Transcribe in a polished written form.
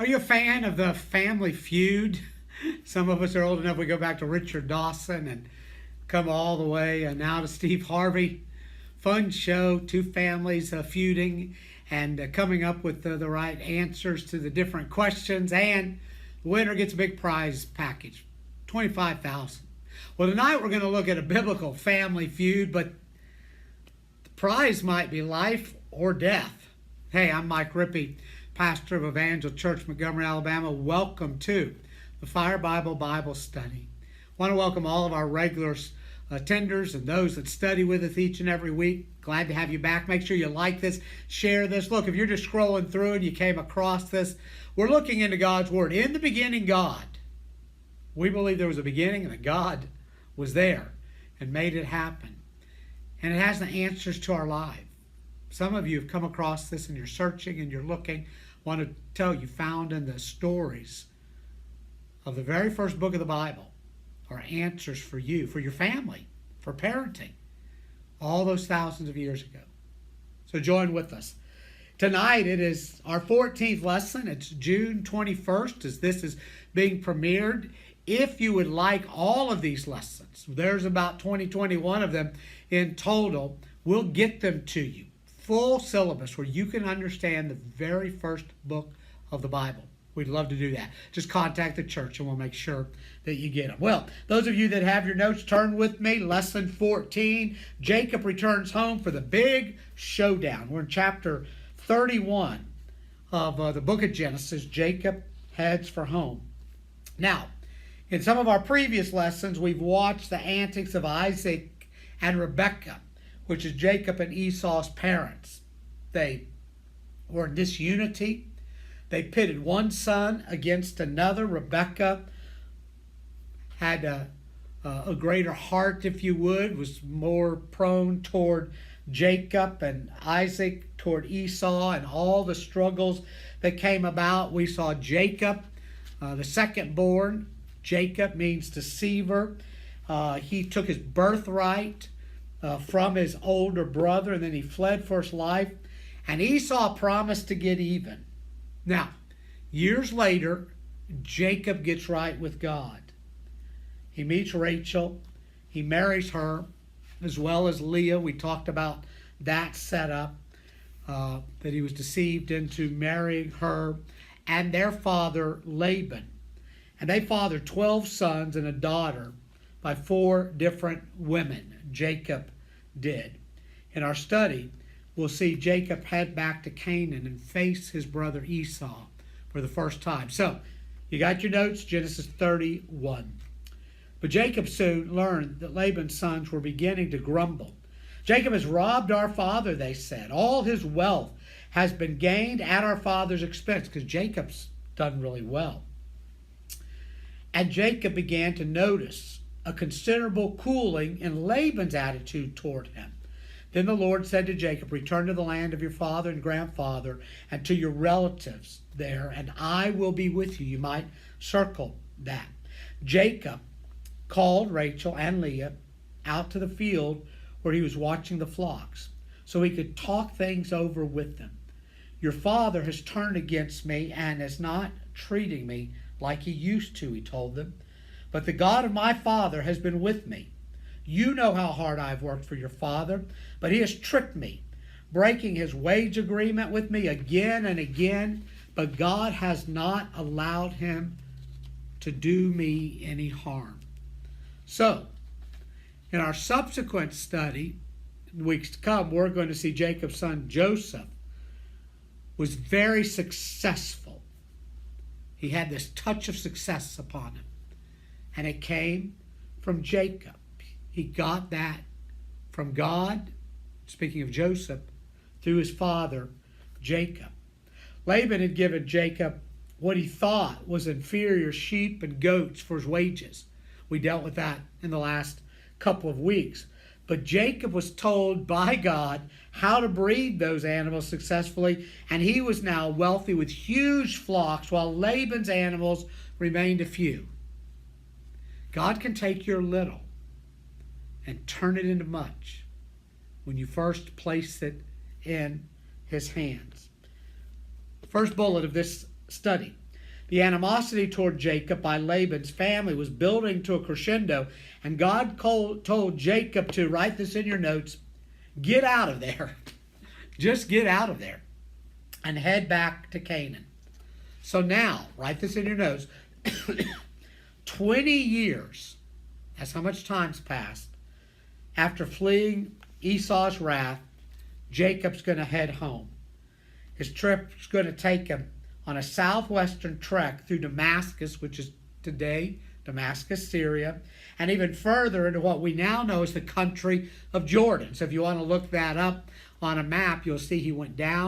Are you a fan of the Family Feud? Some of us are old enough, we go back to Richard Dawson and come all the way now to Steve Harvey. Fun show, two families feuding and coming up with the right answers to the different questions, and the winner gets a big prize package, $25,000. Well, tonight we're going to look at a biblical family feud, but the prize might be life or death. Hey, I'm Mike Rippey, pastor of Evangel Church, Montgomery, Alabama. Welcome to the Fire Bible Study. I want to welcome all of our regular attenders and those that study with us each and every week. Glad to have you back. Make sure you like this, share this. Look, if you're just scrolling through and you came across this, we're looking into God's Word. In the beginning, God. We believe there was a beginning and that God was there and made it happen. And it has the answers to our life. Some of you have come across this and you're searching and you're looking. I want to tell you, found in the stories of the very first book of the Bible are answers for you, for your family, for parenting, all those thousands of years ago. So join with us. Tonight it is our 14th lesson. It's June 21st as this is being premiered. If you would like all of these lessons, there's about 21 of them in total, we'll get them to you. Full syllabus where you can understand the very first book of the Bible. We'd love to do that. Just contact the church and we'll make sure that you get them. Well, those of you that have your notes, turn with me. Lesson 14, Jacob returns home for the big showdown. We're in chapter 31 of the book of Genesis. Jacob heads for home. Now, in some of our previous lessons, we've watched the antics of Isaac and Rebekah, which is Jacob and Esau's parents. They were in disunity. They pitted one son against another. Rebekah had a greater heart, if you would, was more prone toward Jacob, and Isaac toward Esau, and all the struggles that came about. We saw Jacob, the second born. Jacob means deceiver. He took his birthright from his older brother, and then he fled for his life. And Esau promised to get even. Now, years later, Jacob gets right with God. He meets Rachel. He marries her, as well as Leah. We talked about that setup, that he was deceived into marrying her, and their father, Laban. And they fathered 12 sons and a daughter by 4 different women. Jacob did. In our study, we'll see Jacob head back to Canaan and face his brother Esau for the first time. So, you got your notes, Genesis 31. But Jacob soon learned that Laban's sons were beginning to grumble. Jacob has robbed our father, they said. All his wealth has been gained at our father's expense, because Jacob's done really well. And Jacob began to notice a considerable cooling in Laban's attitude toward him. Then the Lord said to Jacob, return to the land of your father and grandfather and to your relatives there, and I will be with you. You might circle that. Jacob called Rachel and Leah out to the field where he was watching the flocks so he could talk things over with them. Your father has turned against me and is not treating me like he used to, he told them. But the God of my father has been with me. You know how hard I've worked for your father, but he has tricked me, breaking his wage agreement with me again and again. But God has not allowed him to do me any harm. So, in our subsequent study, in weeks to come, we're going to see Jacob's son Joseph was very successful. He had this touch of success upon him. And it came from Jacob. He got that from God, speaking of Joseph, through his father, Jacob. Laban had given Jacob what he thought was inferior sheep and goats for his wages. We dealt with that in the last couple of weeks. But Jacob was told by God how to breed those animals successfully, and he was now wealthy with huge flocks, while Laban's animals remained a few. God can take your little and turn it into much when you first place it in his hands. First bullet of this study. The animosity toward Jacob by Laban's family was building to a crescendo, and God told Jacob to, write this in your notes, get out of there. Just get out of there and head back to Canaan. So now, write this in your notes, 20 years, that's how much time's passed, after fleeing Esau's wrath, Jacob's going to head home. His trip's going to take him on a southwestern trek through Damascus, which is today Damascus, Syria, and even further into what we now know as the country of Jordan. So if you want to look that up on a map, you'll see he went down